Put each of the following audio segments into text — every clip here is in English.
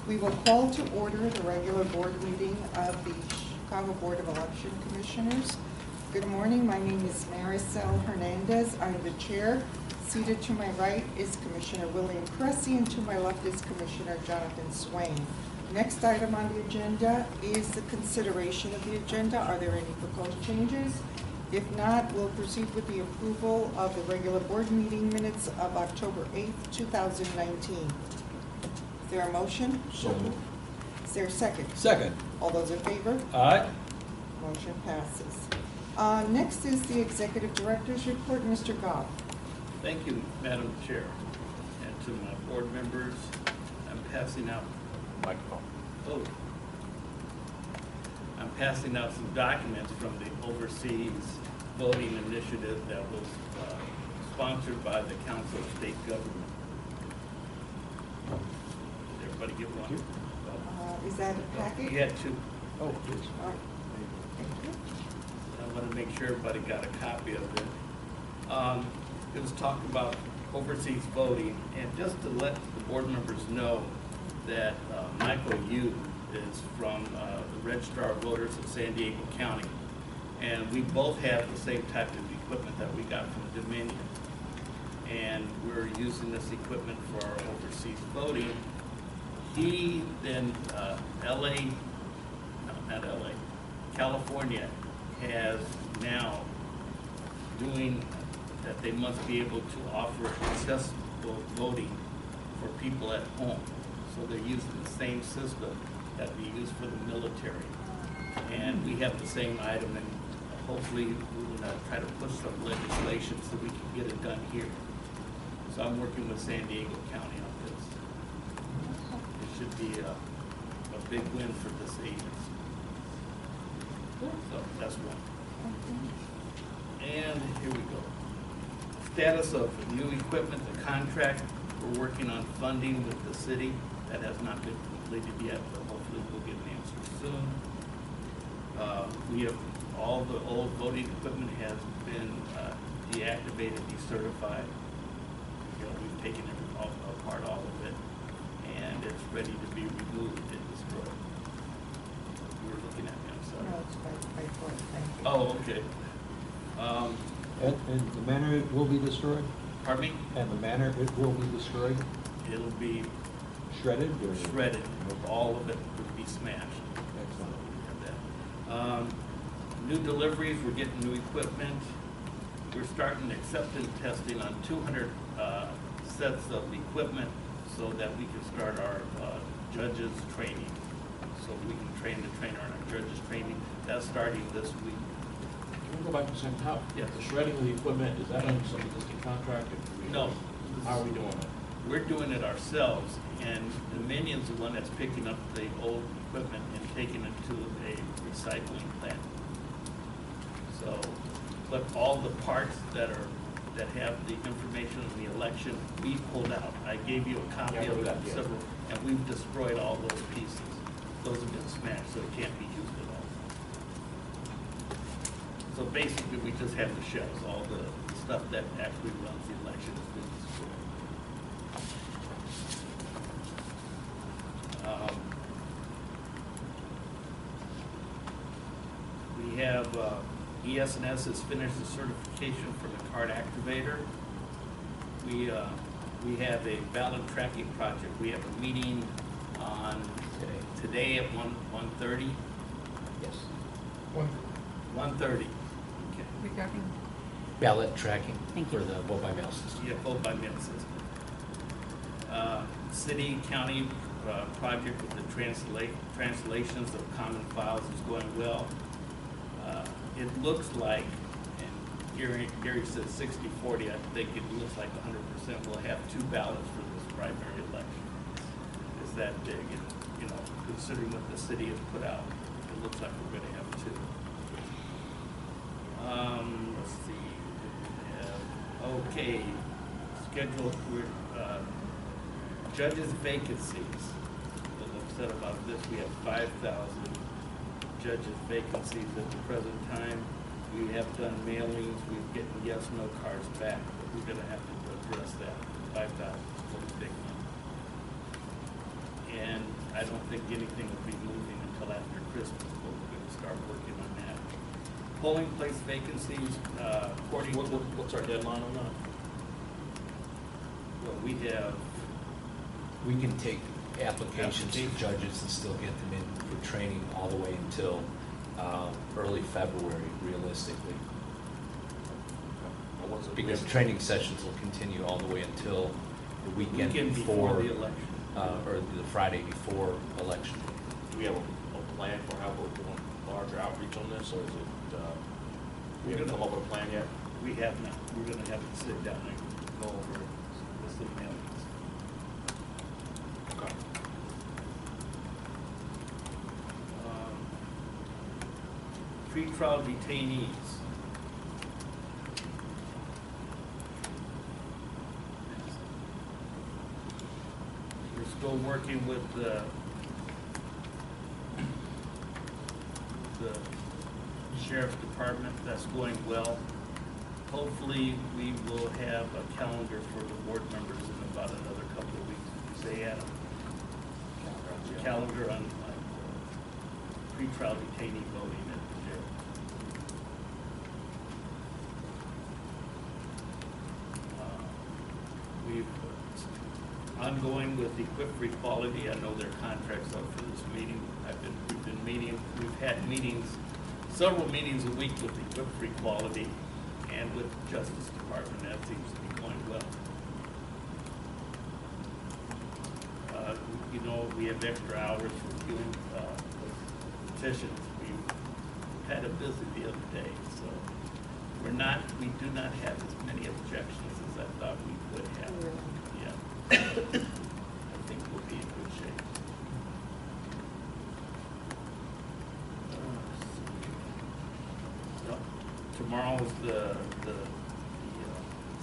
We will call to order the regular board meeting of the Chicago Board of Election Commissioners. Good morning, my name is Marisel Hernandez. I'm the chair. Seated to my right is Commissioner William Kresse, and to my left is Commissioner Jonathan Swain. Next item on the agenda is the consideration of the agenda. Are there any proposed changes? If not, we'll proceed with the approval of the regular board meeting minutes of October 8th, 2019. Is there a motion? So moved. Is there a second? Second. All those in favor? Aye. Motion passes. Next is the Executive Director's report. Mr. Goff. Thank you, Madam Chair. And to my board members, I'm passing out I'm passing out some documents from the Overseas Voting Initiative that was sponsored by the Council of State Government. Did everybody get one? Is that a packet? You had two. Oh, please. All right. Thank you. I want to make sure everybody got a copy of it. It was talking about overseas voting, and just to let the board members know that Michael Yu is from the Registrar of Voters of San Diego County, and we both have the same type of equipment that we got from Dominion, and we're using this equipment for our overseas voting. He then, California has now doing that they must be able to offer accessible voting for people at home. So they're using the same system that we use for the military. And we have the same item, and hopefully we'll try to push some legislation so we can get it done here. So I'm working with San Diego County on this. It should be a big win for this agency. So that's one. And here we go. Status of new equipment, the contract. We're working on funding with the city. That has not been completed yet, but hopefully we'll get an answer soon. We have all the old voting equipment has been deactivated, decertified. You know, we've taken it apart, all of it, and it's ready to be removed and destroyed. You were looking at me, I'm sorry. No, it's by force. Thank you. Oh, okay. And the manner it will be destroyed? Pardon me? And the manner it will be destroyed? It'll be Shredded or? shredded. All of it would be smashed. Excellent. New deliveries, we're getting new equipment. We're starting acceptance testing on 200 sets of equipment so that we can start our judges training. So we can train the trainer on our judges training. That's starting this week. Can we go back to the same top? Yes. The shredding of the equipment, is that under some existing contract? No. How are we doing it? We're doing it ourselves, and Dominion's the one that's picking up the old equipment and taking it to a recycling plant. So, but all the parts that have the information on the election, we pulled out. I gave you a copy of that, several, and we've destroyed all those pieces. Those have been smashed, so it can't be used at all. So basically, we just have the shells. All the stuff that actually runs the election has been destroyed. We have ES&S has finished the certification for the card activator. We have a ballot tracking project. We have a meeting on today at 1:30. Yes. 1:30. Okay. Regarding Ballot tracking Thank for you. the vote by mail system. Yeah, vote by mail system. City, county project with the translations of common files is going well. It looks like, and Gary says 60-40, I think it looks like 100% we'll have two ballots for this primary election. It's that big, and, you know, considering what the city has put out, it looks like we're going to have two. Let's see. Okay, schedule for Judges Vacancies. A little upset about this. We have 5,000 judges vacancies at the present time. We have done mailings. We're getting yes/no cards back, but we're going to have to address that. 5,000 is a big number. And I don't think anything will be moving until after Christmas, but we're gonna start working on that. Polling place vacancies, according to, What's our deadline on that? well, we have, We can take applications for judges and still get them in for training all the way until early February, realistically. What's it? Because training sessions will continue all the way until the weekend weekend before, before the election. or the Friday before election. Do we have a plan for how we're doing larger outreach on this, or is it, we haven't come up with a plan yet? We have not. We're gonna have to sit down and go over this mailings. Okay. Pretrial detainees. We're still working with the sheriff's department. That's going well. Hopefully, we will have a calendar for the board members in about another couple of weeks. Say, Adam, calendar on pretrial detainee voting at the jail. We've ongoing with equip for equality. I know their contract's up for this meeting. We've had meetings, several meetings a week with equip for equality and with the Justice Department. That seems to be going well. You know, we have extra hours for doing petitions. We had a busy the other day, so we do not have as many objections as I thought we would have. Yeah. I think we'll be in good shape. Tomorrow is the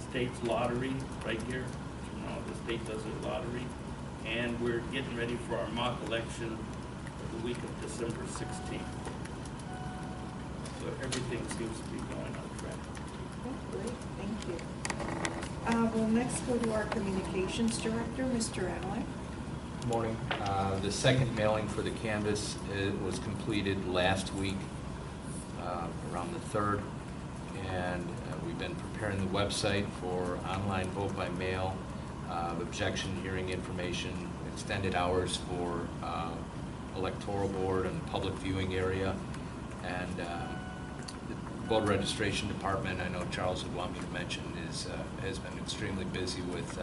state's lottery right here. Tomorrow the state does their lottery. And we're getting ready for our mock election the week of December 16th. So everything seems to be going on track. Oh, great, thank you. We'll next go to our communications director, Mr. Allen. Good morning. The second mailing for the canvas was completed last week, around the 3rd. And we've been preparing the website for online vote by mail, objection hearing information, extended hours for electoral board and public viewing area. And the voter registration department, I know Charles would want me to mention, has been extremely busy with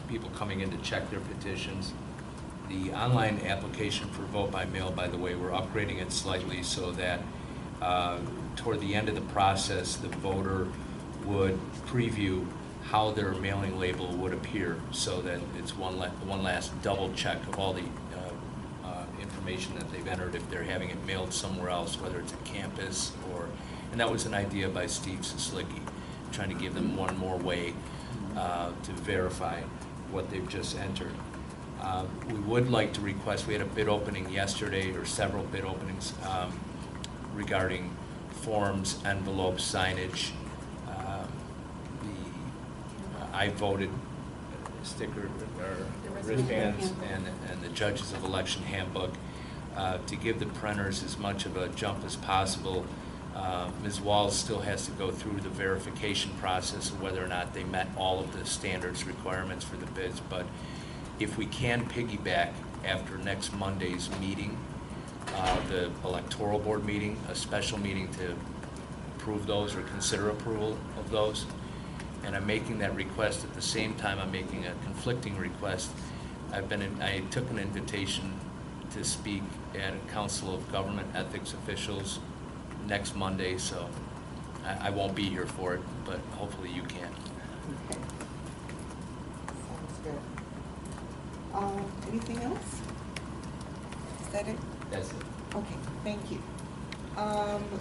people coming in to check their petitions. The online application for vote by mail, by the way, we're upgrading it slightly so that toward the end of the process, the voter would preview how their mailing label would appear, so that it's one last double check of all the information that they've entered if they're having it mailed somewhere else, whether it's a campus or, and that was an idea by Steve Sislicki, trying to give them one more way to verify what they've just entered. We would like to request, we had a bid opening yesterday, or several bid openings regarding forms, envelopes, signage, I voted sticker or wristbands, and the Judges of Election handbook to give the printers as much of a jump as possible. Ms. Walls still has to go through the verification process of whether or not they met all of the standards requirements for the bids, but if we can piggyback after next Monday's meeting, the electoral board meeting, a special meeting to approve those or consider approval of those. And I'm making that request at the same time I'm making a conflicting request. I took an invitation to speak at a Council of Government Ethics Officials next Monday, so I won't be here for it, but hopefully you can. Okay. Sounds good. Anything else? Is that it? That's it. Okay, thank you.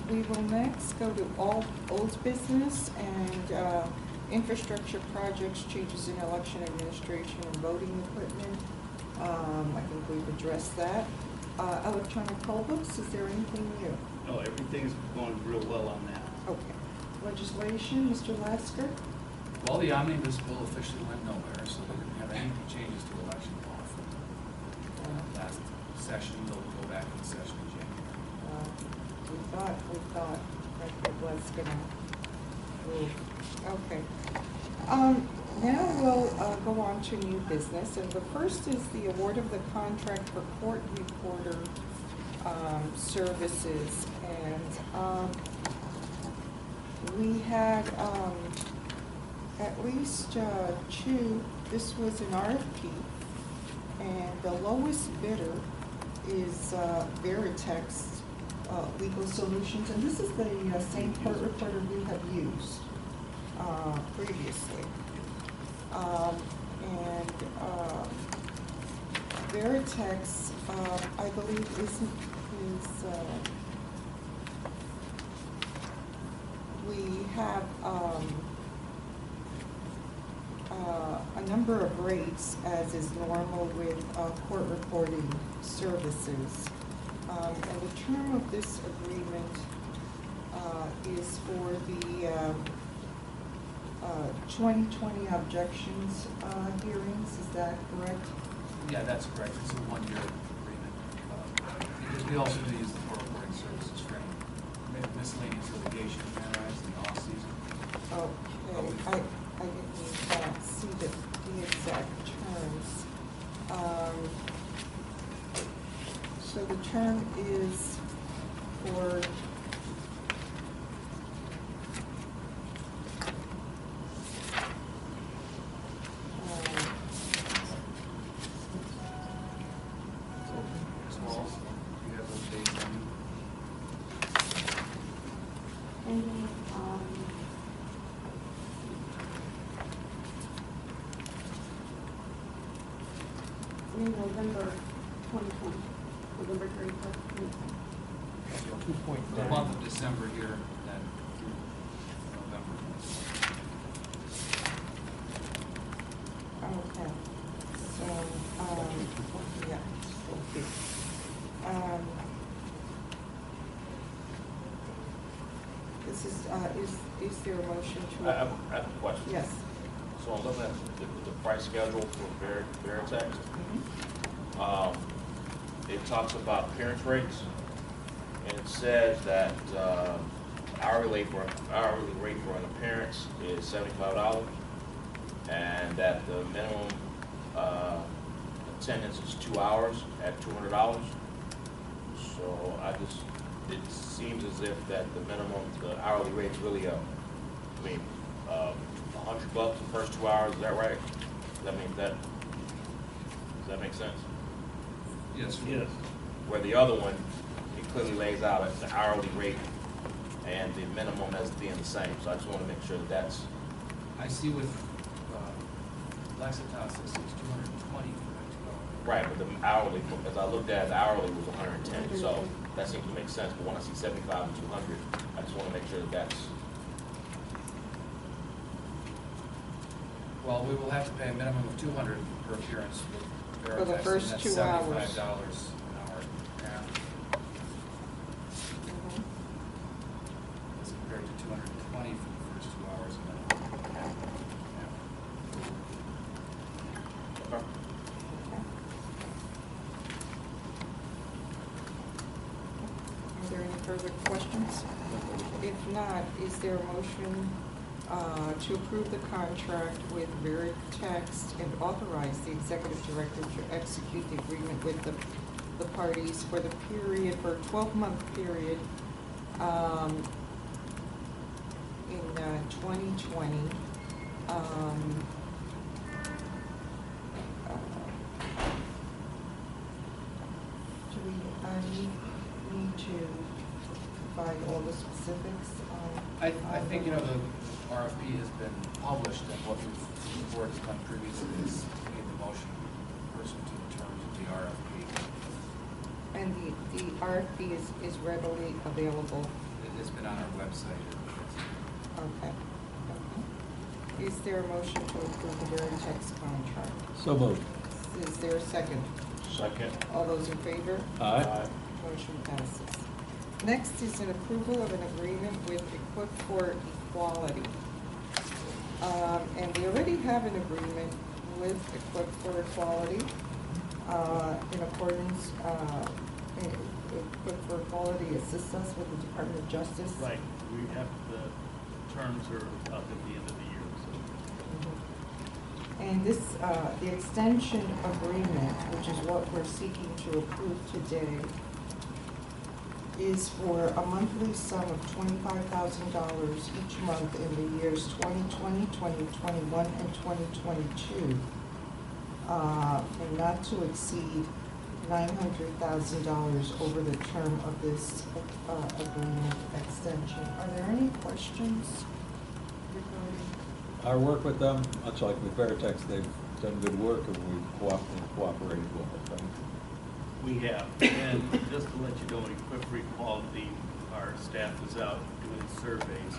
We will next go to old business and infrastructure projects, changes in election administration and voting equipment. I think we've addressed that. Electronic poll books, is there anything new? No, everything's going real well on that. Okay. Legislation, Mr. Lasker? Well, the omnibus bill officially went nowhere, so we didn't have any changes to election law. session, they'll go back in session in January. We thought that it was gonna move. Okay. Now we'll go on to new business, and the first is the award of the contract for court reporter services. And we had at least two. This was an RFP, and the lowest bidder is Veritex Legal Solutions, and this is the same court reporter we have used previously. Veritex, I believe, we have a number of rates, as is normal with court reporting services. And the term of this agreement is for the 2020 objections hearings, is that correct? Yeah, that's correct. It's a one-year agreement. Because we also do use the court reporting services for any miscellaneous litigation matters in the off-season. Okay, I didn't see the exact terms. So the term is for November 2020, November 31st, 2020. The month of December here, then through November. Okay, so, yeah, okay. This is there a motion to? I have a question. Yes. So I'm looking at the price schedule for Veritex. It talks about appearance rates, and it says that hourly rate for an appearance is $75, and that the minimum attendance is 2 hours at $200. So it seems as if that the hourly rate's really $100 the first 2 hours. Is that right? Does that make sense? Yes. Yes. Where the other one, it clearly lays out the hourly rate and the minimum as being the same. So I just want to make sure that that's I see with Lexitas, it says 220 for that 2 hours. right. But the hourly, as I looked at it, the hourly was 110. So that seems to make sense. But when I see 75 and 200, I just want to make sure that that's Well, we will have to pay a minimum of 200 per appearance with Veritex. For the first and 2 that's hours. $75 an hour. Yeah. Mhm. As compared to 220 for the first 2 hours. Okay. Are there any further questions? If not, is there a motion to approve the contract with Veritex and authorize the executive director to execute the agreement with the parties for the period, for a 12-month period in 2020? Do we need to provide all the specifics on? I think, the RFP has been published, and what the board has done previously is made the motion pursuant to the terms of the RFP. And the RFP is readily available? It has been on our website. Okay. Is there a motion to approve the Veritex contract? So moved. Is there a second? second. All those in favor? Aye. Motion passes. Next is an approval of an agreement with Equip for Equality. And we already have an agreement with Equip for Equality. in accordance, Equip for Equality assists us with the Department of Justice. Right, we have, the terms are up at the end of the year, so. And this, the extension agreement, which is what we're seeking to approve today, is for a monthly sum of $25,000 each month in the years 2020, 2021, and 2022, and not to exceed $900,000 over the term of this agreement extension. Are there any questions regarding? Our work with them, much like with Veritex, they've done good work and we've cooperated well with them. We have, and just to let you know, Equip for Equality, our staff is out doing surveys.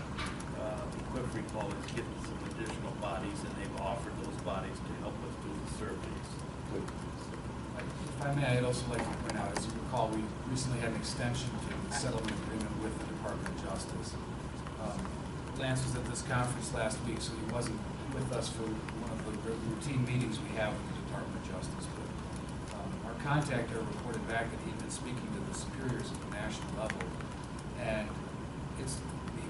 Equip for Equality is getting some additional bodies, and they've offered those bodies to help us do the surveys. If I may, I'd also like to point out, as you recall, we recently had an extension to the settlement agreement with the Department of Justice. Lance was at this conference last week, so he wasn't with us for one of the routine meetings we have with the Department of Justice. But our contact there reported back that he'd been speaking to the superiors at the national level. And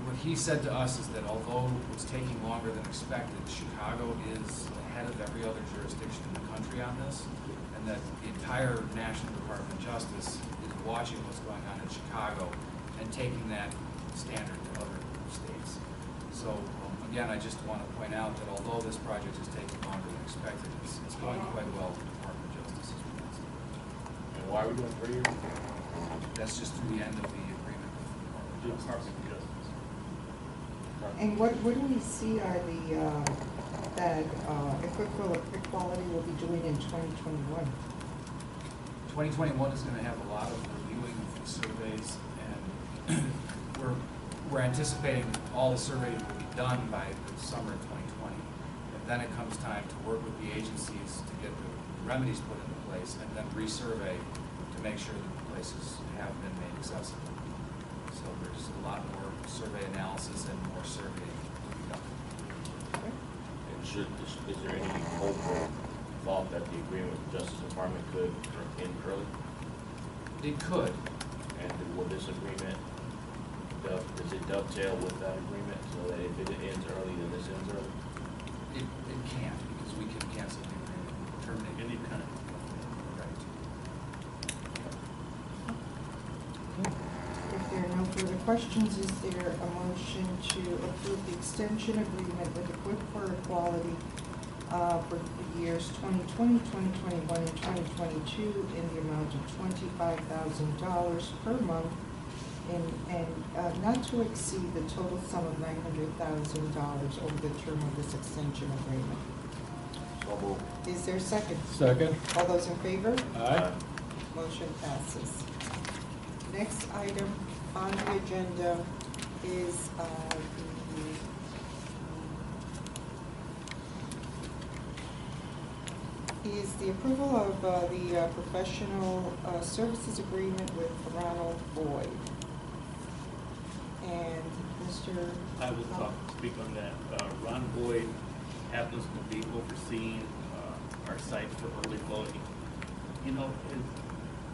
what he said to us is that although it's taking longer than expected, Chicago is ahead of every other jurisdiction in the country on this, and that the entire National Department of Justice is watching what's going on in Chicago and taking that standard to other states. So again, I just want to point out that although this project is taking longer than expected, it's going quite well with the Department of Justice as well. And why are we doing 3 years? That's just through the end of the agreement with the Department of Justice. And what do we see are that Equip for Equality will be doing in 2021? 2021 is going to have a lot of reviewing of the surveys, and we're anticipating all the surveys will be done by the summer of 2020. And then it comes time to work with the agencies to get the remedies put into place, and then resurvey to make sure that the places have been made accessible. So there's a lot more survey analysis and more surveying to be done. And is there any hope or thought that the agreement with the Justice Department could end early? It could. And will this agreement, does it dovetail with that agreement so that if it ends early, then this ends early? It can't, because we can cancel the agreement, terminate any kind of. Right. If there are no further questions, is there a motion to approve the extension agreement with Equip for Equality for the years 2020, 2021, and 2022 in the amount of $25,000 per month and not to exceed the total sum of $900,000 over the term of this extension agreement? So moved. Is there a second? Second? All those in favor? Aye. Motion passes. Next item on the agenda is the approval of the professional services agreement with Ronald Boyd. And Mr. I will speak on that. Ron Boyd happens to be overseeing our sites for early voting. You know,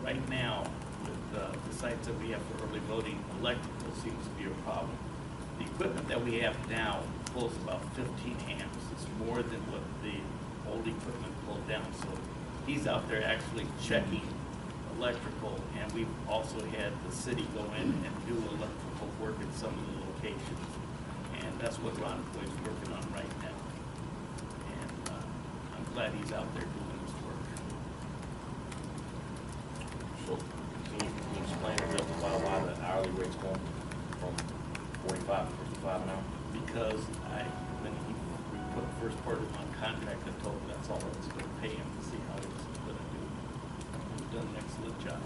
right now, with the sites that we have for early voting, electrical seems to be a problem. The equipment that we have now pulls about 15 amps. It's more than what the old equipment pulled down. So he's out there actually checking electrical, and we've also had the city go in and do electrical work at some of the locations. And that's what Ron Boyd's working on right now. And I'm glad he's out there doing his work. So can you explain or justify why the hourly rate's going from 45 to 55 an hour? Because when we put the first part of my contract, I told him that's all I was going to pay him to see how he was going to do. He's done an excellent job.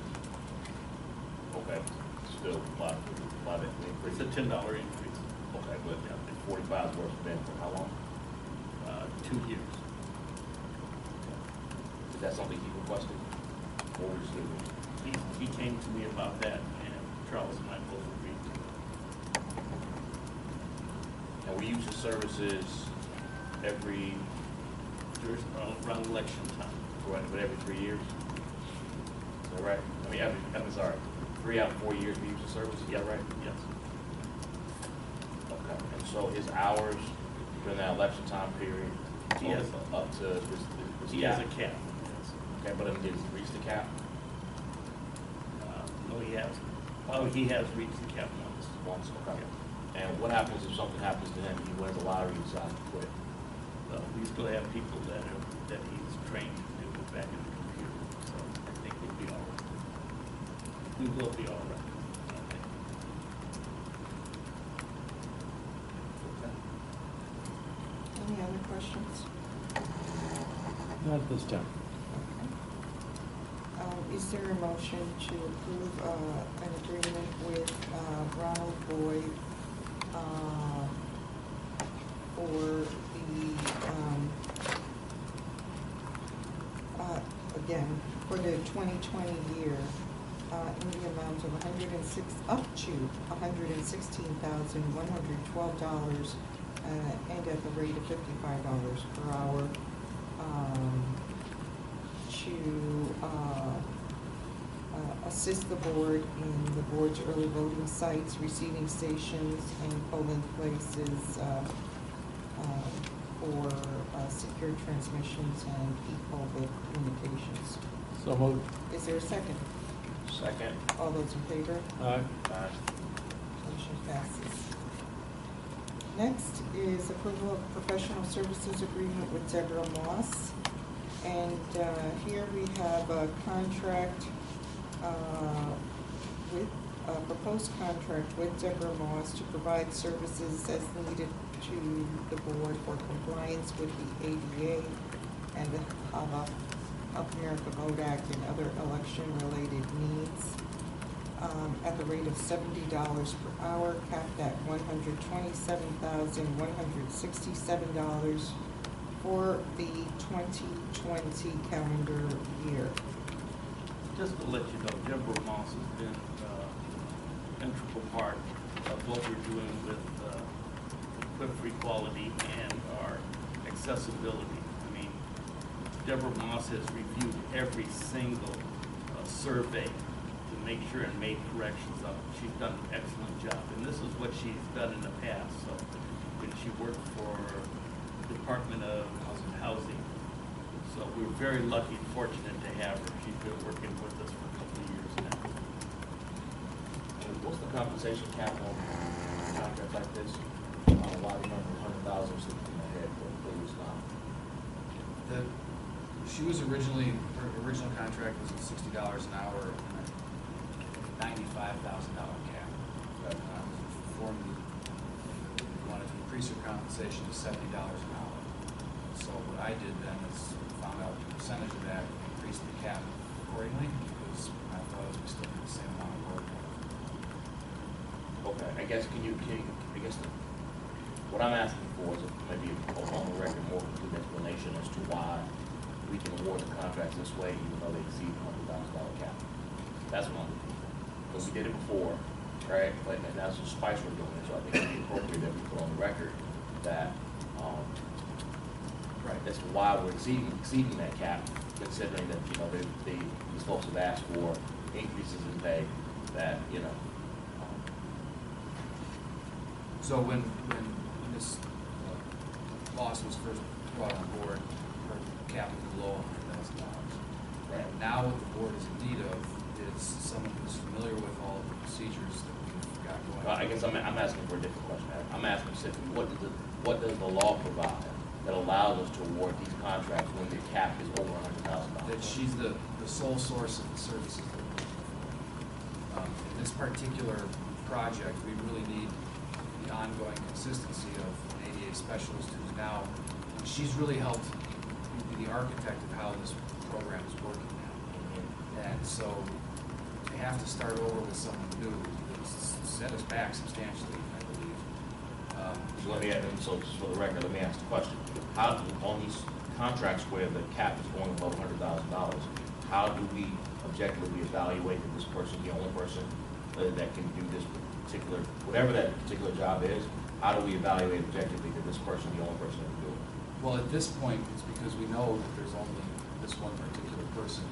Okay, still a lot of increase. It's a $10 increase. Okay, but 45 is where it's been for how long? 2 years. Is that something he requested? Or was it? He came to me about that, and Charles and I both agreed to it. And we use the services every Around election time. for every 3 years. Is that right? I mean, I'm sorry, 3 out of 4 years of use of service, is that right? Yes. Okay, and so his hours during that election time period, He has- up to this He has a cap, yes. Okay, but did he reach the cap? No, he hasn't. Oh, he has reached the cap once. Once, okay. And what happens if something happens to him, he wins the lottery, he decides to quit? We still have people that he's trained to do it back in the computer, so I think we'll be all right. We will be all right, I think. Any other questions? Not at this time. Is there a motion to approve an agreement with Ronald Boyd for again, for the 2020 year in the amount of up to $116,112 and at the rate of $55 per hour to assist the board in the board's early voting sites, receiving stations, and polling places for secure transmissions and e-public communications. So moved. Is there a second? Second. All those in favor? Aye. Motion passes. Next is approval of professional services agreement with Deborah Moss. And here we have a contract proposed contract with Deborah Moss to provide services as needed to the board for compliance with the ADA and the Help America Vote Act and other election-related needs at the rate of $70 per hour, capped at $127,167 for the 2020 calendar year. Just to let you know, Deborah Moss has been an integral part of what we're doing with equip quality and our accessibility. I mean, Deborah Moss has reviewed every single survey to make sure and made corrections of it. She's done an excellent job, and this is what she's done in the past. So when she worked for Department of Housing. So we're very lucky and fortunate to have her. She's been working with us for a couple of years now. And what's the compensation cap on a contract like this? Why remember 100,000 slipped in my head for employees now? She was originally, her original contract was at $60 an hour and a $95,000 cap. Formed, we wanted to increase her compensation to $70 an hour. So what I did then is found out the percentage of that, increased the cap accordingly, because I thought we still had the same amount of work. Okay, I guess what I'm asking for is maybe on the record more complete explanation as to why we can award the contracts this way even though they exceed the $100,000 cap. That's what I'm looking for. Because we did it before, right? But and that's what Spice were doing, so I think it'd be appropriate that we put on the record that right, that's why we're exceeding that cap, considering that, you know, these folks have asked for increases in pay that, you know. So when this boss was first brought on board, her cap was below $100,000. Right. Now what the board is in need of is someone who's familiar with all of the procedures that we've got going on. I guess I'm asking for a different question. I'm asking specifically, what does the law provide that allows us to award these contracts when the cap is over $100,000? That she's the sole source of the services that we're looking for. In this particular project, we really need the ongoing consistency of an ADA specialist who's now, she's really helped be the architect of how this program is working now. And so to have to start over with someone new would set us back substantially, I believe. So just for the record, let me ask the question. How, on these contracts where the cap is going above $100,000, how do we objectively evaluate that this person is the only person that can do this particular, whatever that particular job is? How do we evaluate objectively that this person is the only person that can do it? Well, at this point, it's because we know that there's only this one particular person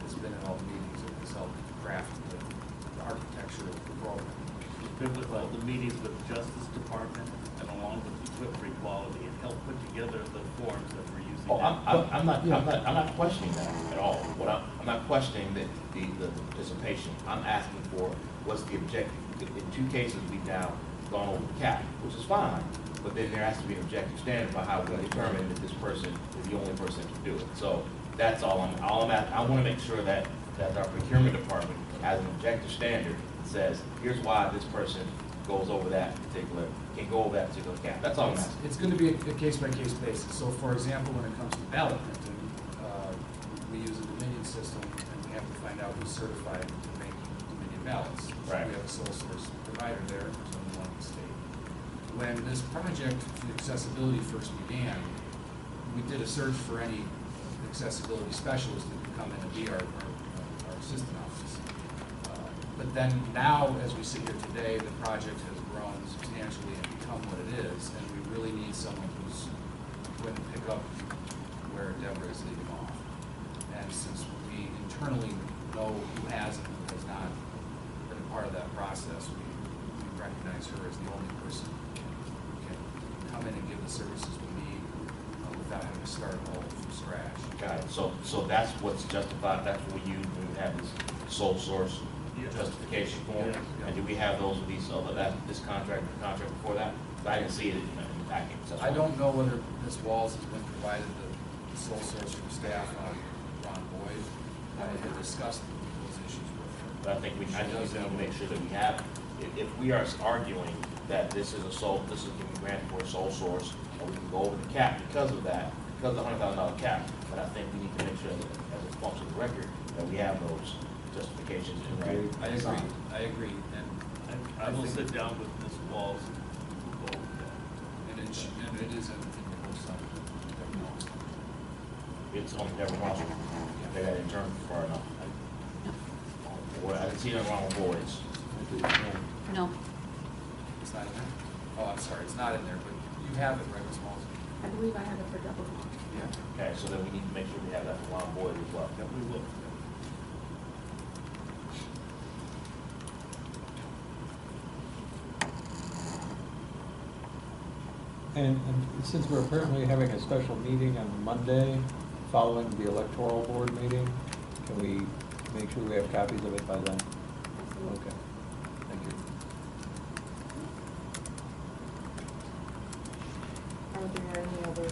has been in all the meetings and has helped craft the architecture of the program. We've been with all the meetings with the Justice Department and along with the Equip for Equality and helped put together the forms that we're using Oh, now. I'm not questioning that at all. I'm not questioning the participation. I'm asking for what's the objective. In 2 cases, we've now gone over the cap, which is fine, but then there has to be an objective standard by how we determine that this person is the only person to do it. So that's all I'm at. I want to make sure that our procurement department has an objective standard that says, here's why this person goes over that particular, can go over that particular cap. That's all I'm asking. It's going to be a case-by-case basis. So for example, when it comes to ballot printing, we use a Dominion system, and we have to find out who's certified to make Dominion ballots. Right. We have a sole source provider there, there's only one in the state. When this project to accessibility first began, we did a search for any accessibility specialist that could come in and be our assistant office. But then now, as we sit here today, the project has grown substantially and become what it is, and we really need someone who's going to pick up where Deborah is leaving off. And since we internally know who has and who has not been a part of that process, we recognize her as the only person who can come in and give the services we need without having to start all from scratch. Got it. So that's what's justified, that's what we use when we have this sole source justification form? Yeah. And do we have those with these other, this contract, the contract before that? I didn't see it in the packet. So I don't know whether Ms. Walls has been provided the sole source from staff on Ron Boyd. I had discussed those issues with her. But I think we need to make sure that we have, if we are arguing that this is this is being granted for a sole source, and we can go over the cap because of that, because of the $100,000 cap, but I think we need to make sure that, as a function of the record, that we have those justifications in writing. I agree, and I will sit down with Ms. Walls and go over that. and it is in the whole site. It's on Deborah Marshall. They got it interned far enough. Well, I didn't see nothing wrong with boards. No, It's not in there? Oh, I'm sorry, it's not in there, but you have it, right, Ms. Walls? I believe I have it for double. Yeah. Okay, so then we need to make sure we have that for Ron Boyd as well. That we will. And since we're apparently having a special meeting on Monday following the electoral board meeting, can we make sure we have copies of it by then? Okay, thank you. Are there any other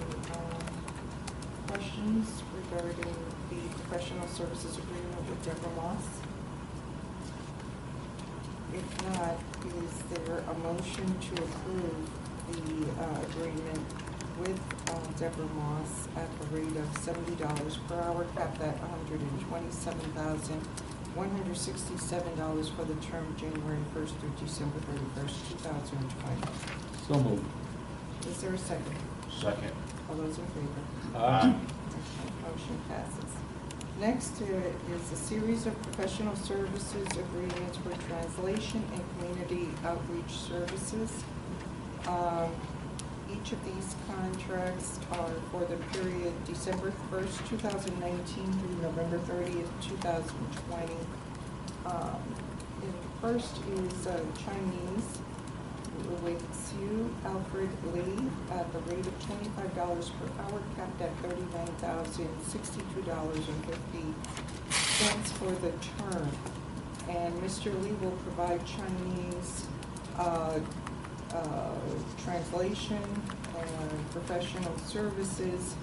questions regarding the professional services agreement with Deborah Moss? If not, is there a motion to approve the agreement with Deborah Moss at the rate of $70 per hour, capped at $127,167 for the term January 1st through December 31st, 2020? So moved. Is there a second? Second. All those in favor? Aye. Motion passes. Next is a series of professional services agreements for translation and community outreach services. Each of these contracts are for the period December 1st, 2019 through November 30th, 2020. And the first is Chinese with Sue Alfred Lee at the rate of $25 per hour, capped at $39,062.50 for the term. And Mr. Lee will provide Chinese translation and professional services.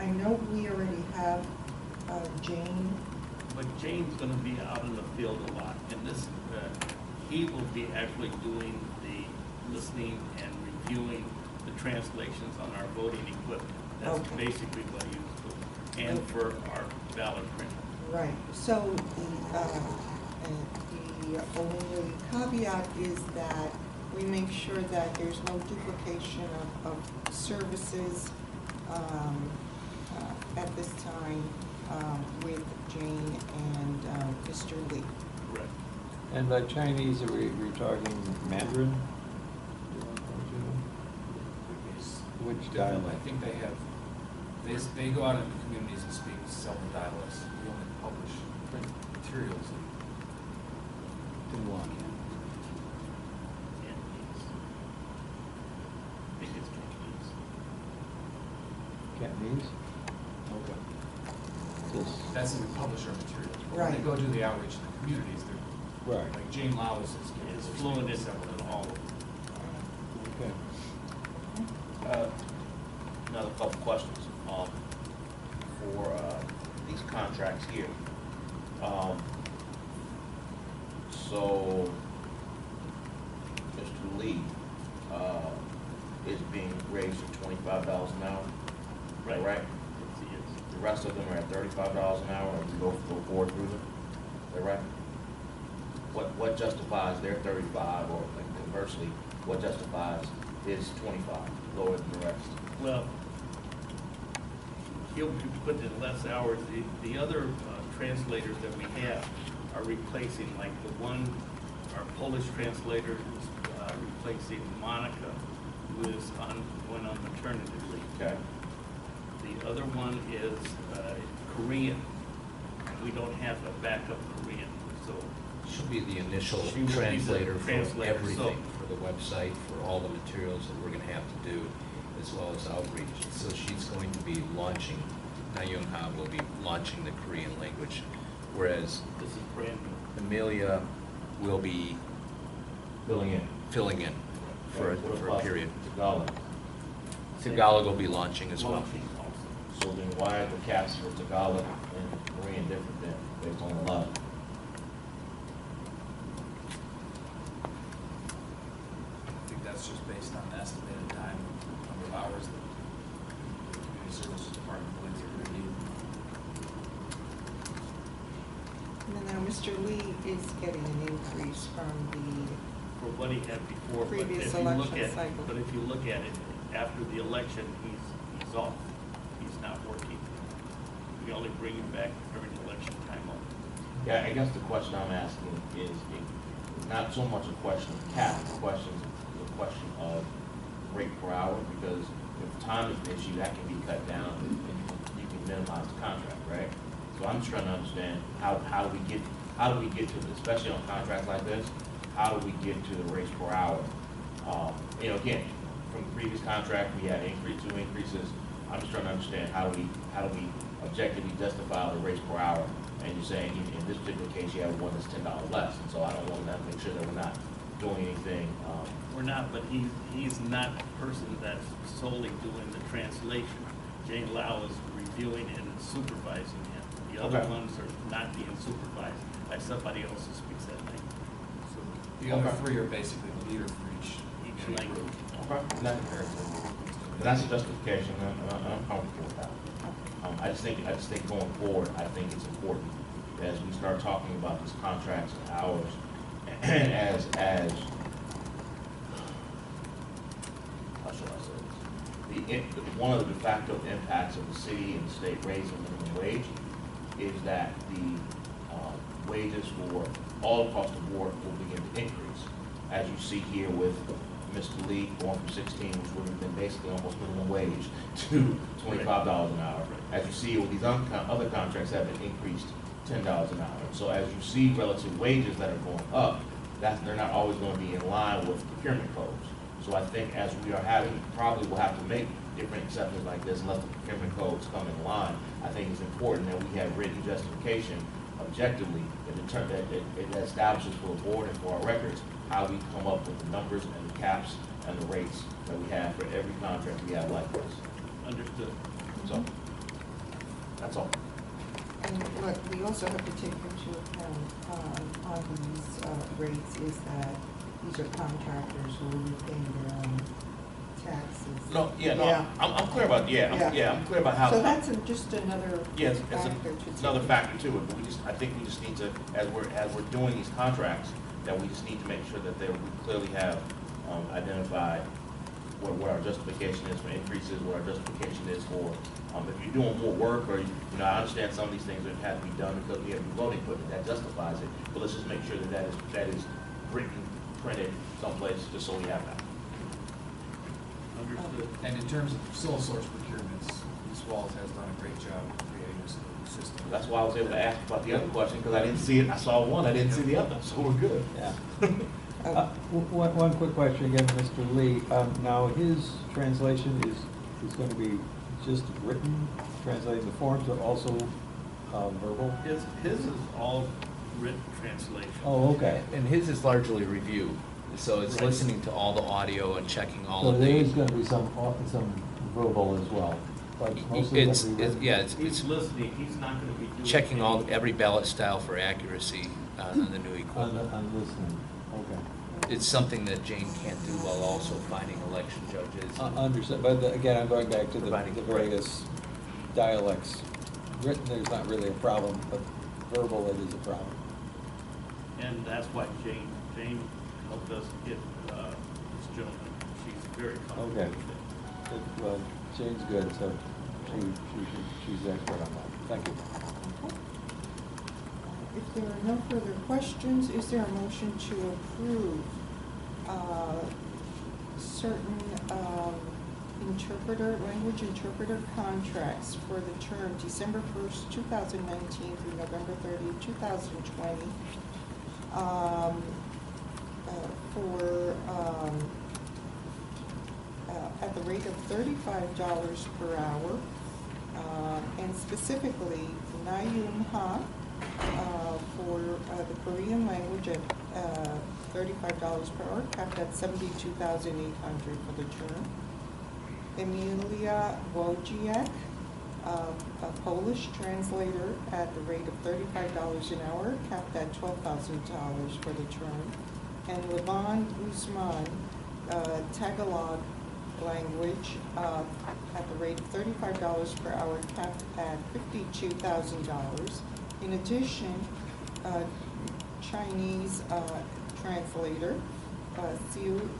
I know we already have Jane. But Jane's gonna be out in the field a lot, and this, he will be actually doing the listening and reviewing the translations on our voting equipment. That's Okay. basically what he was doing, and for our ballot print. Right, so the only caveat is that we make sure that there's no duplication of services at this time with Jane and Mr. Lee. Correct. And by Chinese, are we talking Mandarin? Which I dialect? think they have, they go out into communities and speak several dialects. We only publish print materials in Dunhuang. I think it's Cantonese. Cantonese? Okay. This, That's when we publish our materials. But when Right. they go do the outreach in the communities, they're, right, like Jane Lowes is. It's fluent in all of them. okay. Another couple questions, for, these contracts here. So, Mr. Lee, is being raised to $25 an hour, Right. right? Yes, he is. The rest of them are at $35 an hour, and we go forward through them, is that right? What justifies their 35, or like, conversely, what justifies his 25, lower than the rest? Well, he'll be putting in less hours. The other translators that we have are replacing, like the one, our Polish translator is replacing Monica, who is going on maternity leave. Okay. The other one is Korean, and we don't have a backup Korean, so She'll be the initial She will be the translator for translator, everything, for the website, for all the materials that we're gonna have to do, as well as outreach. So she's going to be launching, Nayoung will be launching the Korean language, whereas this is brand new. Emilia will be Filling in. filling in for a period. Tagalog. Tagalog will be launching as well. Launching also. So then why are the caps for Tagalog and Korean different than based on the law? I think that's just based on the estimated time, number of hours that the community services department believes they're going to need. And then now Mr. Lee is getting an increase from For what he had before, but Previous if you look election at, cycle. but if you look at it, after the election, he's off. He's not working. We only bring him back during election time only. Yeah, I guess the question I'm asking is not so much a question of cap, the question is a question of rate per hour, because if time is an issue, that can be cut down and you can minimize the contract, right? So I'm just trying to understand how do we get to this, especially on contracts like this, how do we get to the rates per hour? Again, from the previous contract, we had two increases. I'm just trying to understand how do we objectively justify the rates per hour? And you're saying in this particular case, you have one that's $10 less, and so I don't want to make sure that we're not doing anything. We're not, but he's not the person that's solely doing the translation. Jane Lau is reviewing and supervising him. The other Okay. ones are not being supervised by somebody else who speaks that language. So The other Okay. three are basically the leader for each language. group. Okay. That's a justification, and I'm comfortable with that. I just think going forward, I think it's important as we start talking about these contracts and hours, and as how should I say this? One of the de facto impacts of the city and the state raising minimum wage is that the wages for all across the board will begin to increase. As you see here with Mr. Lee going from 16, which would have been basically almost minimum wage, to $25 an hour. As you see with these other contracts that have been increased $10 an hour. So as you see relative wages that are going up, they're not always going to be in line with procurement codes. So I think as we are probably will have to make different exceptions like this unless the procurement codes come in line. I think it's important that we have written justification objectively that establishes for the board and for our records how we come up with the numbers and the caps and the rates that we have for every contract we have like this. Understood. So, that's all. And what we also have to take into account on these rates is that these are contractors who are paying their own taxes. No, I'm clear about, I'm clear about how. So that's just another Yes, factor to it's another take. factor to it, but I think we just need to, as we're doing these contracts, that we just need to make sure that we clearly have identified what our justification is for increases, what our justification is for, if you're doing more work, or, I understand some of these things that have to be done because we have new voting equipment, that justifies it, but let's just make sure that is written, printed someplace, just so we have that. Understood. And in terms of sole source procurements, Ms. Walls has done a great job of creating this system. That's why I was able to ask about the other question, because I didn't see it. I saw one, I didn't see the other, so we're good. Yeah. One quick question again, Mr. Lee. Now, his translation is going to be just written, translating the forms, or also verbal? His is all written translation. Oh, okay. And his is largely review, so it's Right. listening to all the audio and checking all So of there the. is going to be some verbal as well, but mostly It's, going to be written? yeah, He's it's listening, he's not gonna be doing. checking any- every ballot style for accuracy on the new equipment. On listening, okay. It's something that Jane can't do while also finding election judges. Understood, but again, I'm going back to the Providing- various dialects. Written, there's not really a problem, but verbal, it is a problem. And that's why Jane helped us get, this gentleman, she's very comfortable Okay. with it. Well, Jane's good, so she's expert on that. Thank you. If there are no further questions, is there a motion to approve certain language interpreter contracts for the term December 1st, 2019 through November 30th, 2020, at the rate of $35 per hour, and specifically Nayoung for the Korean language at $35 per hour, capped at $72,800 for the term. Emilia Wojciak, a Polish translator at the rate of $35 an hour, capped at $12,000 for the term. And Levon Guzman, Tagalog language, at the rate of $35 per hour, capped at $52,000. In addition, Chinese translator,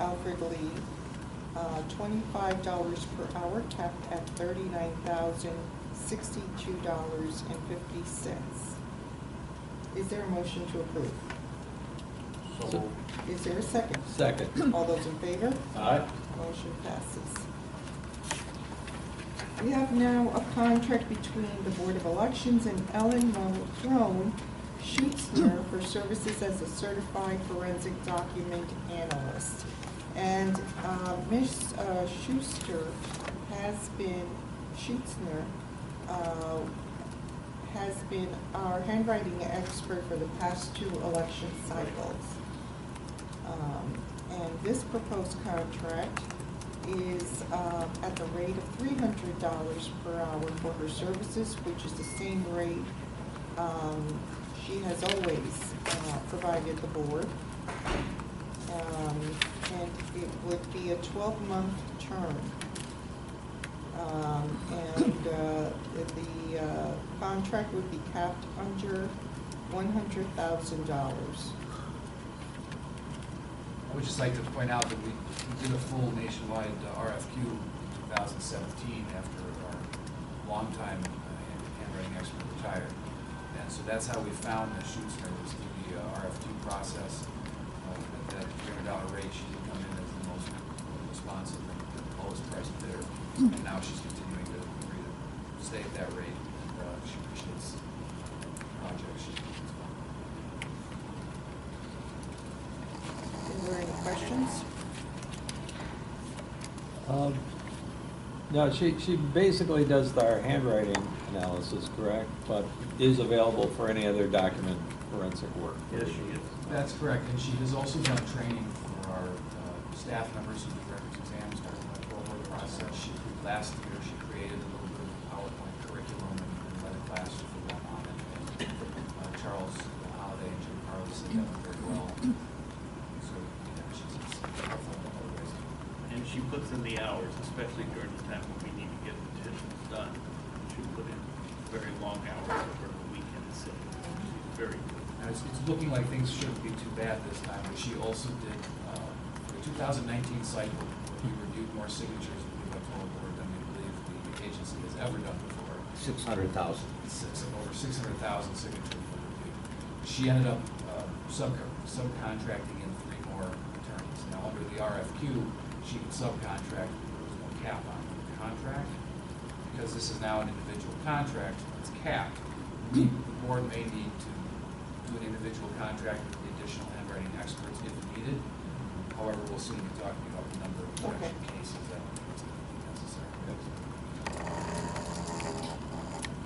Alfred Lee, $25 per hour, capped at $39,062.50. Is there a motion to approve? So- Is there a second? Second. All those in favor? Aye. Motion passes. We have now a contract between the Board of Elections and Mulcrone, Schuetzner, for services as a certified forensic document analyst. And Ms. Schuetzner has been our handwriting expert for the past 2 election cycles. And this proposed contract is at the rate of $300 per hour for her services, which is the same rate she has always provided the board. And it would be a 12-month term. And the contract would be capped under $100,000. I would just like to point out that we did a full nationwide RFQ in 2017 after our longtime handwriting expert retired. And so that's how we found Ms. Schuetzner, was through the RFQ process. At that $300 rate, she did come in as the most responsive and the lowest price bidder. And now she's continuing to agree to stay at that rate. And she appreciates the project. Is there any questions? No, she basically does our handwriting analysis, correct? But is available for any other document forensic work. Yes, she is. That's correct, and she has also done training for our staff members who do records exams during the cohort process. Last year, she created a little bit of PowerPoint curriculum and led a class for them on it. And Charles Holiday and Jim Carly said that very well. So, yeah, she's helpful in other ways. And she puts in the hours, especially during the time when we need to get petitions done. She put in very long hours over the weekend, so she's very good. And it's looking like things shouldn't be too bad this time, but she also did, for the 2019 cycle, we reviewed more signatures with the total board than we believe the agency has ever done before. 600,000. Over 600,000 signatures were reviewed. She ended up subcontracting in 3 more attorneys. Now, under the RFQ, she could subcontract, there was cap on the contract. Because this is now an individual contract, it's capped. The board may need to do an individual contract with the additional handwriting experts if needed. However, we'll soon be talking about the number of production cases that it's going to be necessary.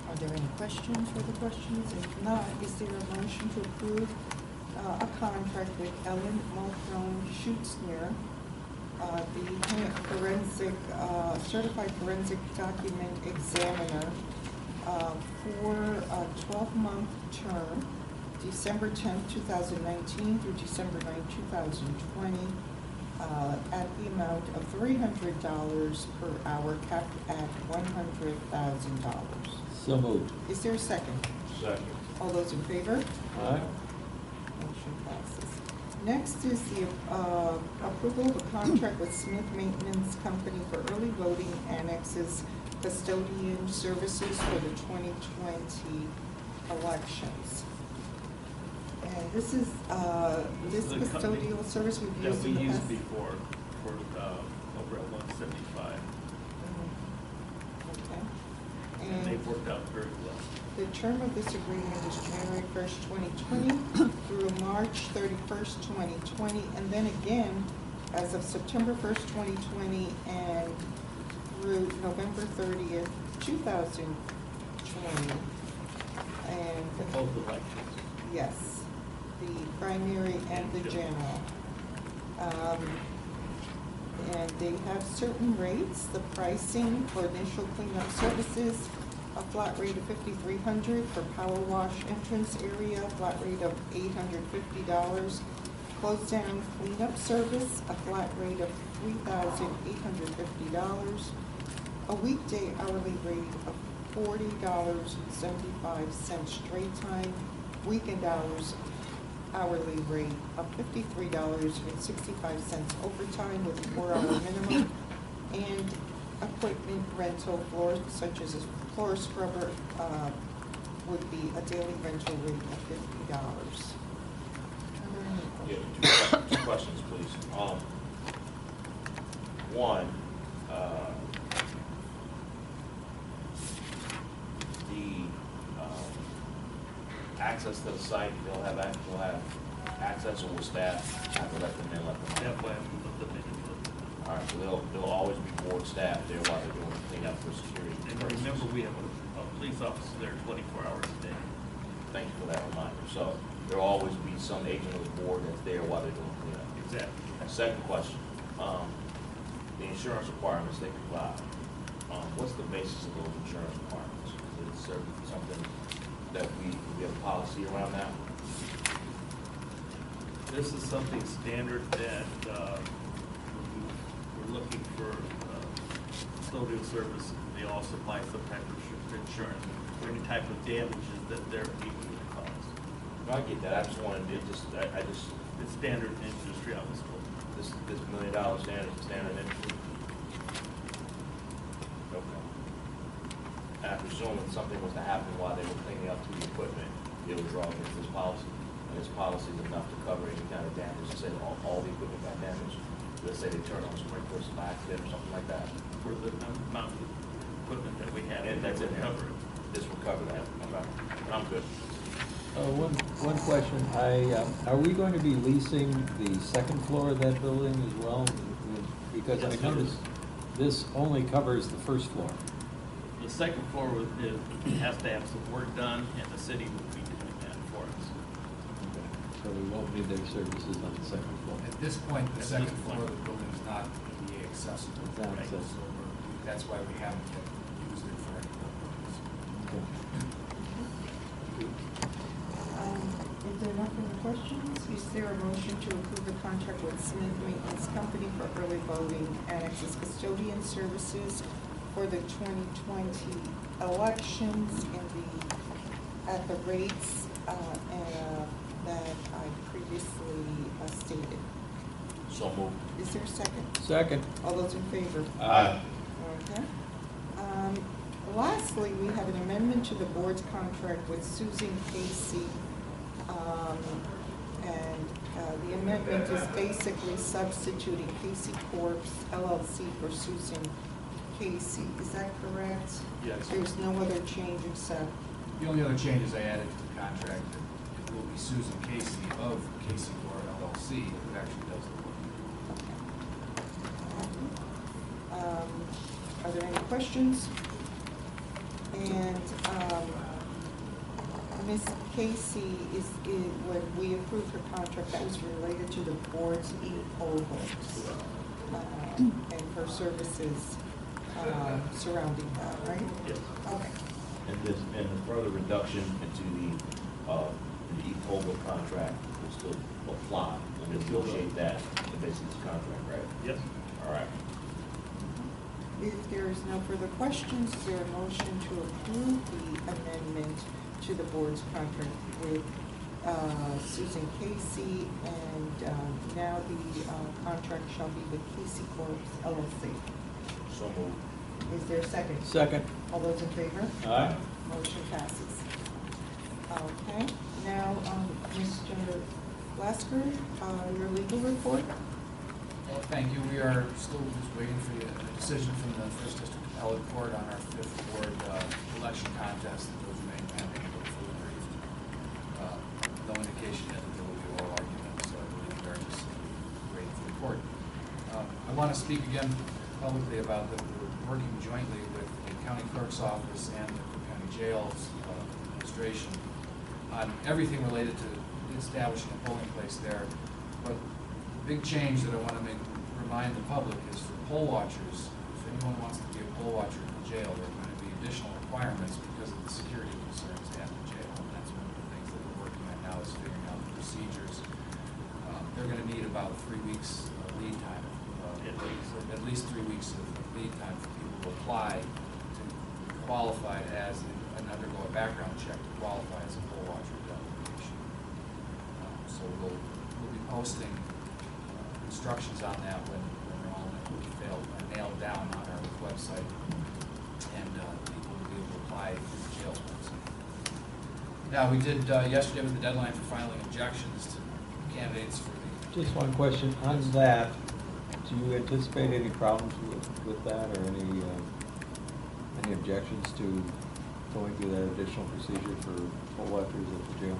Are there any questions, further questions? If not, is there a motion to approve a contract with Ellen Mulcrone Schuetzner, the forensic, certified forensic document examiner, for a 12-month term, December 10th, 2019 through December 9th, 2020, at the amount of $300 per hour, capped at $100,000. So moved. Is there a second? Second. All those in favor? Aye. Motion passes. Next is the approval of a contract with Smith Maintenance Company for early voting annexes custodian services for the 2020 elections. And this is, this The company custodial service we've That used we in the used past. before for, over at 175, Okay. and they've worked out very well. The term of this agreement is January 1st, 2020 through March 31st, 2020, and then again as of September 1st, 2020 and through November 30th, 2020. And Both elections. yes, the primary and the general. And they have certain rates. The pricing for initial cleanup services, a flat rate of $5,300 for power wash entrance area, a flat rate of $850. Close down cleanup service, a flat rate of $3,850. A weekday hourly rate of $40.75 straight time. Weekend hours hourly rate of $53.65 overtime with a 4-hour minimum. And equipment rental floors, such as a floor scrubber, would be a daily rental rate of $50. Yeah, two questions, please. One, the access to the site, they'll have access, or will staff have to let them in, let them out? That's why I'm looking at it. All right, so there'll always be board staff there while they're doing the cleanup for security And purposes. remember, we have a police officer there 24 hours a day. Thank you for that reminder. So there'll always be some agent of the board that's there while they're doing cleanup. Exactly. And second question, the insurance requirements they provide, what's the basis of those insurance requirements? Is it something that we have a policy around that? This is something standard that we're looking for custodial service. They all supply some type of insurance for any type of damages that they're legally to cause. No, I get that. I just wanted to It's standard in industry, obviously. this $1 million standard industry. Okay. And I presume if something was to happen while they were cleaning up the equipment, it would draw against this policy. And this policy is enough to cover any kind of damage. Let's say all the equipment got damaged. Let's say they turned on sprinklers by accident or something like that. For the amount of equipment that we have. And that's it. Covered. This will cover that. Okay. I'm good. One question, are we going to be leasing the second floor of that building as well? Because I noticed this only covers the first floor. The second floor has to have some work done, and the city will be doing that for us. So we won't need their services on the second floor. At this point, the At second this floor point. of the building is not ADA accessible. It's not Right. accessible. So that's why we haven't yet used it for any purpose. Okay. If there are no further questions, is there a motion to approve the contract with Smith Maintenance Company for early voting annexes custodian services for the 2020 elections at the rates that I previously stated? So moved. Is there a second? Second. All those in favor? Aye. Okay. Lastly, we have an amendment to the board's contract with Susan Casey. The amendment is basically substituting CaseyCorps LLC for Susan Casey, is that correct? Yes. There's no other change except, The only other changes I added to the contract, that it will be Susan Casey of CaseyCorps LLC who actually does the work. are there any questions? And Ms. Casey when we approved her contract, that was related to the board's e-poll books and her services surrounding that, right? Yes. Okay. And the further reduction into the e-poll contract will still apply. We'll negotiate that in the basis of this contract, right? Yes. All right. If there is no further questions, is there a motion to approve the amendment to the board's contract with Susan Casey, and now the contract shall be with CaseyCorps LLC? So moved. Is there a second? Second. All those in favor? Aye. Motion passes. Okay, now, Mr. Lasker, your legal report? Well, thank you. We are still just waiting for a decision from the First District Appellate Court on our fifth ward election contest. Those remain pending until fully briefed. No indication yet that there will be oral arguments, so I believe we are just waiting for the court. I want to speak again publicly about that we're working jointly with the county clerk's office and the Cook County Jail's administration on everything related to establishing a polling place there. But big change that I want to remind the public is for poll watchers. If anyone wants to be a poll watcher in the jail, there are going to be additional requirements because of the security concerns at the jail. And that's one of the things that we're working on now is figuring out the procedures. They're going to need about 3 weeks of lead time, at least 3 weeks of lead time for people to apply to qualify as and undergo a background check to qualify as a poll watcher delegation. So we'll be posting instructions on that when they're all nailed down on our website, and people will be able to apply through the jail's website. Now, we did yesterday was the deadline for filing objections to candidates for the. Just one question on that. Do you anticipate any problems with that, or any objections to going through that additional procedure for poll watchers at the jail?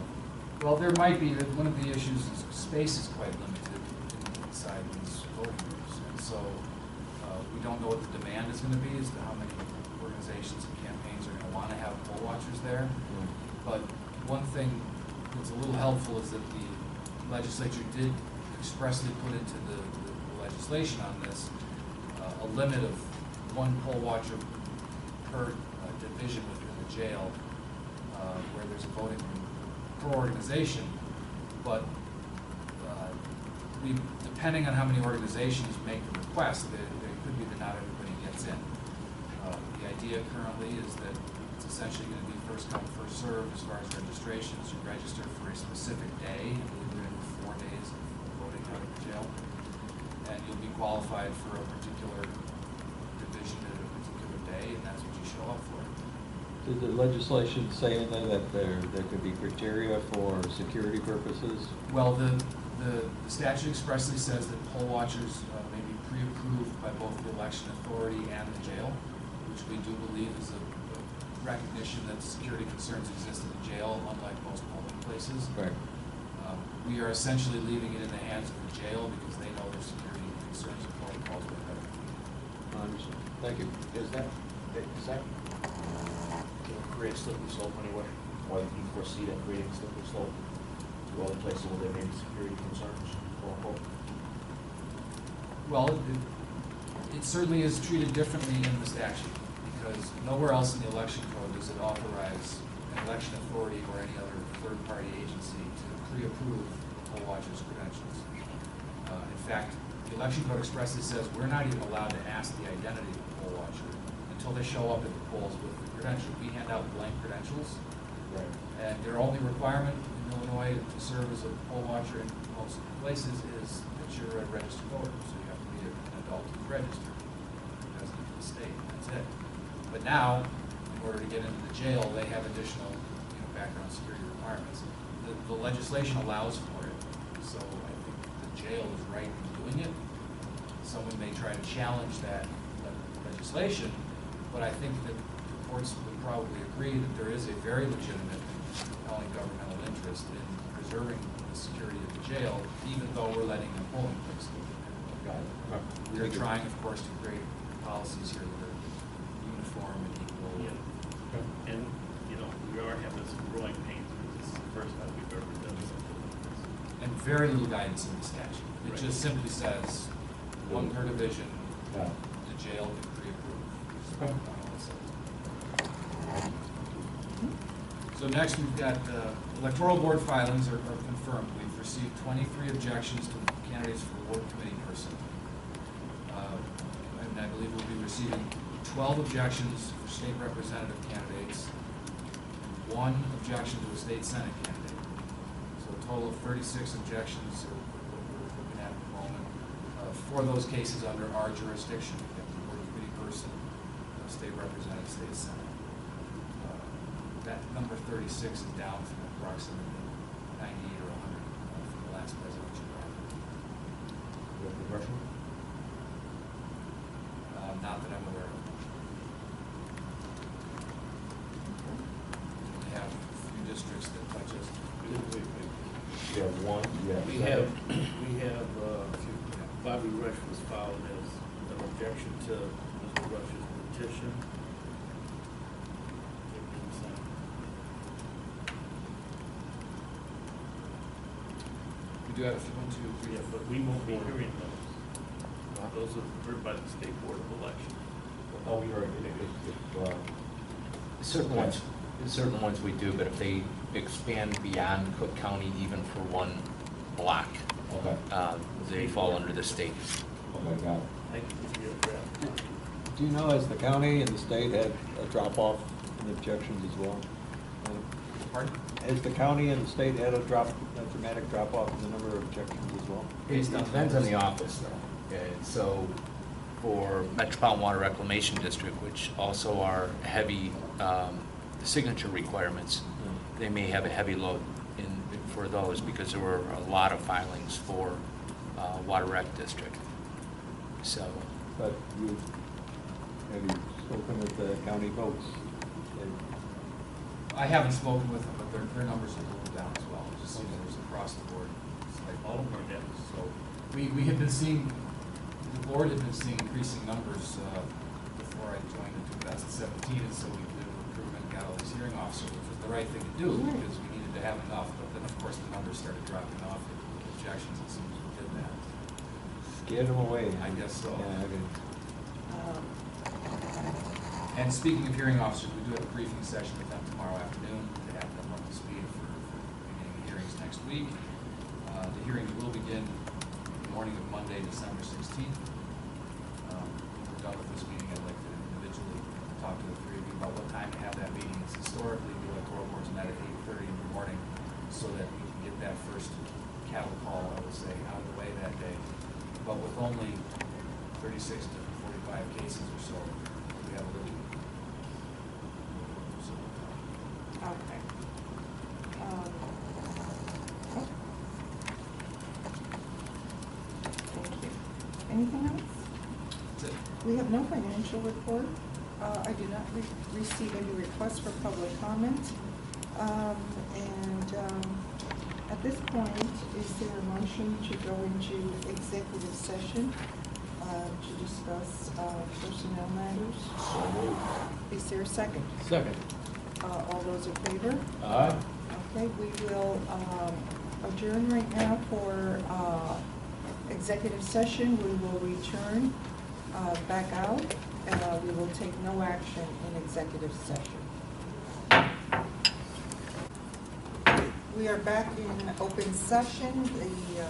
Well, there might be. One of the issues is space is quite limited inside these voting groups, and so we don't know what the demand is going to be as to how many organizations and campaigns are going to want to have poll watchers there. But one thing that's a little helpful is that the legislature did expressly put into the legislation on this a limit of 1 poll watcher per division within the jail, where there's a voting room per organization. But depending on how many organizations make the request, there could be that not everybody gets in. The idea currently is that it's essentially going to be first come, first served as far as registrations. You register for a specific day, and we're going to do 4 days of voting out of the jail, and you'll be qualified for a particular division at a particular day, and that's what you show up for. Does the legislation say in there that there could be criteria for security purposes? Well, the statute expressly says that poll watchers may be pre-approved by both the election authority and the jail, which we do believe is a recognition that security concerns exist in the jail, unlike most polling places. Right. We are essentially leaving it in the hands of the jail because they know their security concerns and protocols way better. I understand. Thank you. Is that create a slippery slope anywhere? Or do you foresee that creating a slippery slope to other places where there may be security concerns, quote unquote? Well, it certainly is treated differently in the statute because nowhere else in the election code does it authorize an election authority or any other third-party agency to pre-approve poll watchers' credentials. In fact, the election code expressly says we're not even allowed to ask the identity of the poll watcher until they show up at the polls with the credential. We hand out blank credentials, Right. and their only requirement in Illinois to serve as a poll watcher in most places is that you're a registered voter, so you have to be an adult who's registered, resident of the state, and that's it. But now, in order to get into the jail, they have additional background security requirements. The legislation allows for it, so I think the jail is right in doing it. Someone may try to challenge that legislation, but I think that the courts would probably agree that there is a very legitimate, compelling governmental interest in preserving the security of the jail, even though we're letting them polling places. We are trying, of course, to create policies here that are uniform and equal. Yeah. And, you know, we are having some growing pains, because this is the first time we've ever done something like this. And very little guidance in the statute. It Right. just simply says, one per division, Yeah. the jail can pre-approve. Okay. So next, we've got electoral board filings are confirmed. We've received 23 objections to candidates for ward committee person. And I believe we'll be receiving 12 objections for state representative candidates, and 1 objection to a state senate candidate. So a total of 36 objections are what we're looking at the moment. For those cases under our jurisdiction, we have the ward committee person, state representative, state senate. That number 36 is down from approximately 98 or 100 from the last presidential primary. Not that I'm aware of. We have a few districts that touch us. We have one, yeah. We have, Bobby Rush was filed as an objection to Mr. Rush's petition. We do have a few, 1, 2, 3. Yeah, but we won't be hearing those. Those are heard by the State Board of Election. Oh, we heard Certain ones we do, but if they expand beyond Cook County even for one block, they fall under the state. Okay, got it. I can give you a draft. Do you know, has the county and the state had a drop-off in objections as well? Pardon? Has the county and the state had a dramatic drop-off in the number of objections as well? It depends on the office, though. Okay, so for Metropolitan Water Reclamation District, which also are heavy signature requirements, they may have a heavy load for those because there were a lot of filings for Water Rec District. So, But have you spoken with the county folks? I haven't spoken with them, but their numbers are a little down as well. It just seems there's across the board. It's like all of them are down. So we had been seeing, the board had been seeing increasing numbers before I joined in 2017, and so we did a recruitment, got all these hearing officers, which was the right thing to do because we needed to have enough. But then, of course, the numbers started dropping off with objections as soon as we did that. Scared them away. I guess so. Yeah, okay. And speaking of hearing officers, we do have a briefing session with them tomorrow afternoon to have them up to speed for beginning the hearings next week. The hearings will begin the morning of Monday, December 16th. When we're done with this meeting, I'd like to individually talk to the three of you about what time to have that meeting. It's historically, the electoral board's met at 8:30 in the morning so that we can get that first cattle call, I would say, out of the way that day. But with only 36 to 45 cases or so, we have a little. Okay. Thank you. Anything else? That's it. We have no financial report. I did not receive any requests for public comment. At this point, is there a motion to go into executive session to discuss personnel matters? Is there a second? Second. All those in favor? Aye. Okay, we will adjourn right now for executive session. We will return back out, and we will take no action in executive session. We are back in open session. The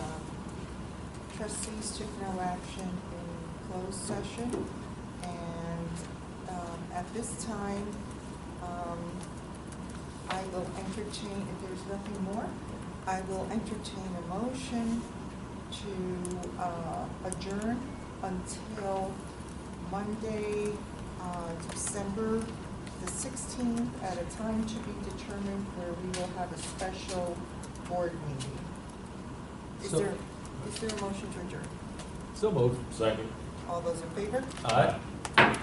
trustees took no action in closed session. And at this time, I will entertain, if there's nothing more, I will entertain a motion to adjourn until Monday, December the 16th, at a time to be determined, where we will have a special board meeting. Is So- there a motion to adjourn? So moved. Second. All those in favor? Aye. Or